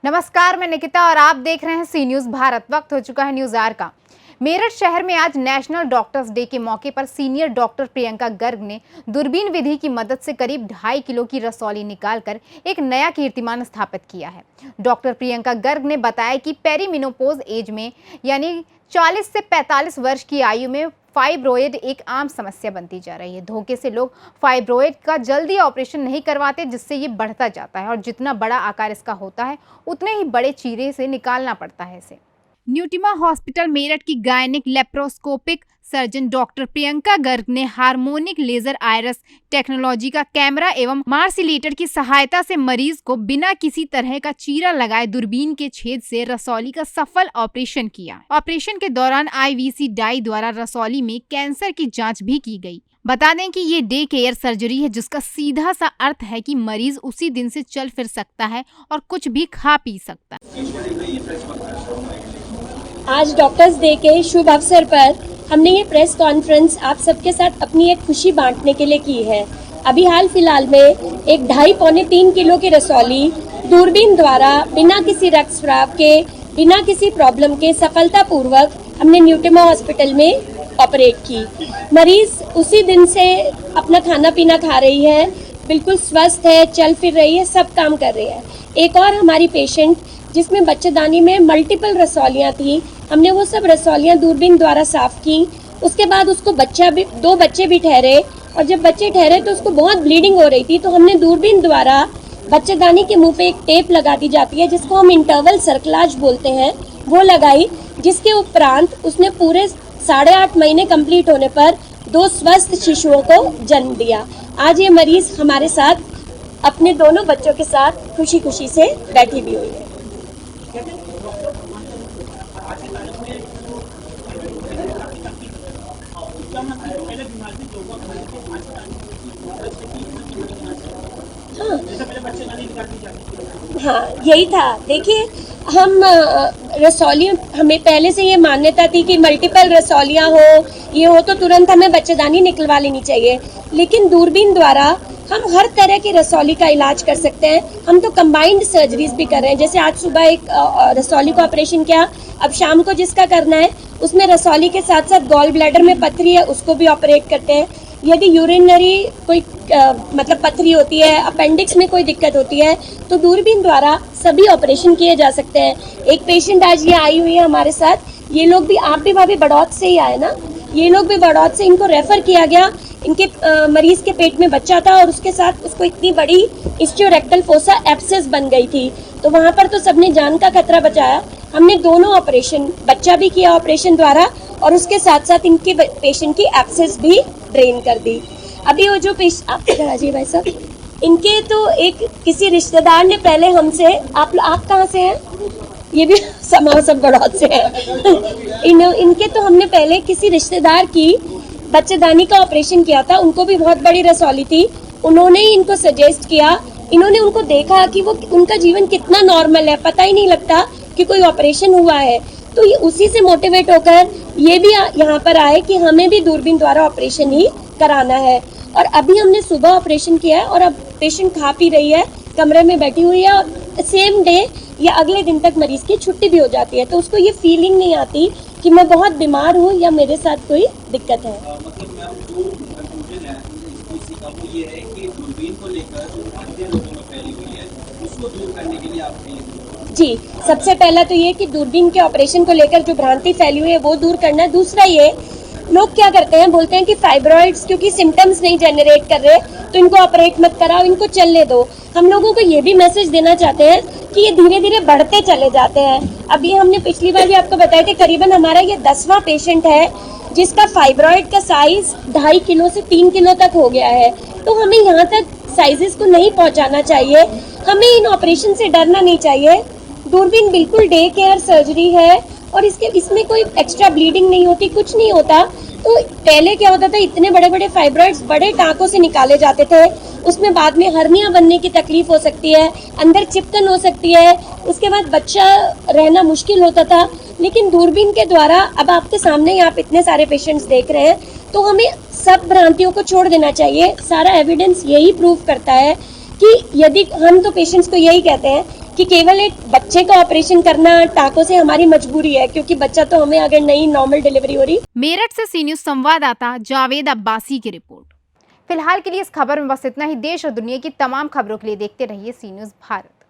नमस्कार, मैं निकिता और आप देख रहे हैं सी न्यूज भारत। वक्त हो चुका है न्यूज आवर का। मेरठ शहर में आज नेशनल डॉक्टर्स डे के मौके पर सीनियर डॉक्टर प्रियंका गर्ग ने दूरबीन विधि की मदद से करीब 2.5 किलो की रसौली निकालकर एक नया कीर्तिमान स्थापित किया है। डॉक्टर प्रियंका गर्ग ने बताया कि पेरीमिनोपोज एज में यानी 40 से 45 वर्ष की आयु में फाइब्रोइड एक आम समस्या बनती जा रही है। धोखे से लोग फाइब्रोइड का जल्दी ऑपरेशन नहीं करवाते, जिससे ये बढ़ता जाता है और जितना बड़ा आकार इसका होता है उतने ही बड़े चीरे से निकालना पड़ता है इसे। न्यूटिमा हॉस्पिटल मेरठ की gynaec laparoscopic surgeon doctor Priyanka Garg ने हार्मोनिक लेजर आयरस टेक्नोलॉजी का कैमरा एवं मार्सिलेटर की सहायता से मरीज को बिना किसी तरह का चीरा लगाए दूरबीन के छेद से रसौली का सफल ऑपरेशन किया। ऑपरेशन के दौरान IVC डाई द्वारा रसौली में कैंसर की जांच भी की गई। बता दें कि ये डे केयर सर्जरी है, जिसका सीधा सा अर्थ है कि मरीज उसी दिन से चल फिर सकता है और कुछ भी खा पी सकता है। आज डॉक्टर्स डे के शुभ अवसर पर हमने ये प्रेस कॉन्फ्रेंस आप सबके साथ अपनी एक खुशी बांटने के लिए की है। अभी हाल फिलहाल में एक 2.5-3 किलो की रसौली दूरबीन द्वारा बिना किसी रक्तस्राव के, बिना किसी प्रॉब्लम के सफलतापूर्वक हमने न्यूटिमा हॉस्पिटल में ऑपरेट की। मरीज उसी दिन से अपना खाना पीना खा रही है, बिल्कुल स्वस्थ है, चल फिर रही है, सब काम कर रही है। एक और हमारी पेशेंट जिसमें बच्चेदानी में मल्टीपल रसौलियाँ थी, हमने वो सब रसौलियाँ दूरबीन द्वारा साफ की। उसके बाद उसको 2 बच्चे भी ठहरे और जब बच्चे ठहरे तो उसको बहुत ब्लीडिंग हो रही थी, तो हमने दूरबीन द्वारा बच्चेदानी के मुंह पे एक टेप लगा दी जाती है जिसको हम इंटरवल सर्कलाज बोलते हैं, वो लगाई। जिसके उपरांत उसने पूरे 8.5 महीने कंप्लीट होने पर 2 स्वस्थ शिशुओं को जन्म दिया। आज ये मरीज हमारे साथ अपने दोनों बच्चों के साथ खुशी खुशी से बैठी भी हुई है। हाँ, यही था। देखिए, हम रसौली, हमें पहले से ये मान्यता थी कि मल्टीपल रसौलियाँ हो तो तुरंत हमें बच्चेदानी निकलवा लेनी चाहिए, लेकिन दूरबीन द्वारा हम हर तरह की रसौली का इलाज कर सकते हैं। हम तो कंबाइंड सर्जरीज भी कर रहे हैं। जैसे आज सुबह एक रसौली का ऑपरेशन किया, अब शाम को जिसका करना है उसमें रसौली के साथ साथ गॉल ब्लैडर में पथरी है, उसको भी ऑपरेट करते हैं। यदि यूरिनरी कोई मतलब पथरी होती है, अपेंडिक्स में कोई दिक्कत होती है, तो दूरबीन द्वारा सभी ऑपरेशन किए जा सकते हैं। एक पेशेंट आज ये आई हुई है हमारे साथ, ये लोग भी, आप भी भाभी बड़ौत से ही आए ना, ये लोग भी बड़ौत से, इनको रेफर किया गया। इनके मरीज के पेट में बच्चा था और उसके साथ उसको इतनी बड़ी इस्टियोरेक्टल फोसा एब्सेस बन गई थी, तो वहाँ पर तो सबने जान का खतरा बचाया। हमने दोनों ऑपरेशन, बच्चा भी किया ऑपरेशन द्वारा और उसके साथ साथ इनके पेशेंट की एब्सेस भी ड्रेन कर दी। अभी वो जो आप इधर आ जाइए भाई साहब, इनके तो एक किसी रिश्तेदार ने पहले हमसे, आप कहाँ से हैं? ये भी सब बड़ौत से हैं। इनके तो हमने पहले किसी रिश्तेदार की बच्चेदानी का ऑपरेशन किया था, उनको भी बहुत बड़ी रसौली थी, उन्होंने ही इनको सजेस्ट किया। इन्होंने उनको देखा कि वो उनका जीवन कितना नॉर्मल है, पता ही नहीं लगता कि कोई ऑपरेशन हुआ है, तो ये उसी से मोटिवेट होकर ये भी यहाँ पर आए कि हमें भी दूरबीन द्वारा ऑपरेशन ही कराना है। और अभी हमने सुबह ऑपरेशन किया है और अब पेशेंट खा पी रही है, कमरे में बैठी हुई है और सेम डे या अगले दिन तक मरीज की छुट्टी भी हो जाती है, तो उसको ये फीलिंग नहीं आती कि मैं बहुत बीमार हूँ या मेरे साथ कोई दिक्कत है। ये है कि दूरबीन को लेकर जो भ्रांतियां लोगों में फैली हुई है, उसको दूर करने के लिए आप जी, सबसे पहला तो ये कि दूरबीन के ऑपरेशन को लेकर जो भ्रांति फैली हुई है वो दूर करना। दूसरा ये, लोग क्या करते हैं, बोलते हैं कि फाइब्रॉइड्स क्योंकि सिम्टम्स नहीं जनरेट कर रहे तो इनको ऑपरेट मत कराओ, इनको चलने दो। हम लोगों को ये भी मैसेज देना चाहते हैं कि ये धीरे धीरे बढ़ते चले जाते हैं। अभी हमने पिछली बार भी आपको बताया कि करीबन हमारा ये 10वां पेशेंट है जिसका फाइब्रॉइड का साइज 2.5 किलो से 3 किलो तक हो गया है, तो हमें यहाँ तक साइजेस को नहीं पहुँचाना चाहिए। हमें इन ऑपरेशन से डरना नहीं चाहिए। दूरबीन बिल्कुल डे केयर सर्जरी है और इसमें कोई एक्स्ट्रा ब्लीडिंग नहीं होती, कुछ नहीं होता। तो पहले क्या होता था, इतने बड़े बड़े फाइब्रॉइड्स बड़े टाँकों से निकाले जाते थे, उसमें बाद में हर्निया बनने की तकलीफ हो सकती है, अंदर चिपकन हो सकती है, उसके बाद बच्चा रहना मुश्किल होता था। लेकिन दूरबीन के द्वारा अब आपके सामने ही आप इतने सारे पेशेंट्स देख रहे हैं, तो हमें सब भ्रांतियों को छोड़ देना चाहिए। सारा एविडेंस यही प्रूव करता है कि यदि हम तो पेशेंट्स को यही कहते हैं कि केवल एक बच्चे का ऑपरेशन करना टाँकों से हमारी मजबूरी है, क्योंकि बच्चा तो हमें अगर नहीं नॉर्मल डिलीवरी हो रही। मेरठ से सी न्यूज संवाददाता जावेद अब्बासी की रिपोर्ट। फिलहाल के लिए इस खबर में बस इतना ही। देश और दुनिया की तमाम खबरों के लिए देखते रहिए सी न्यूज भारत।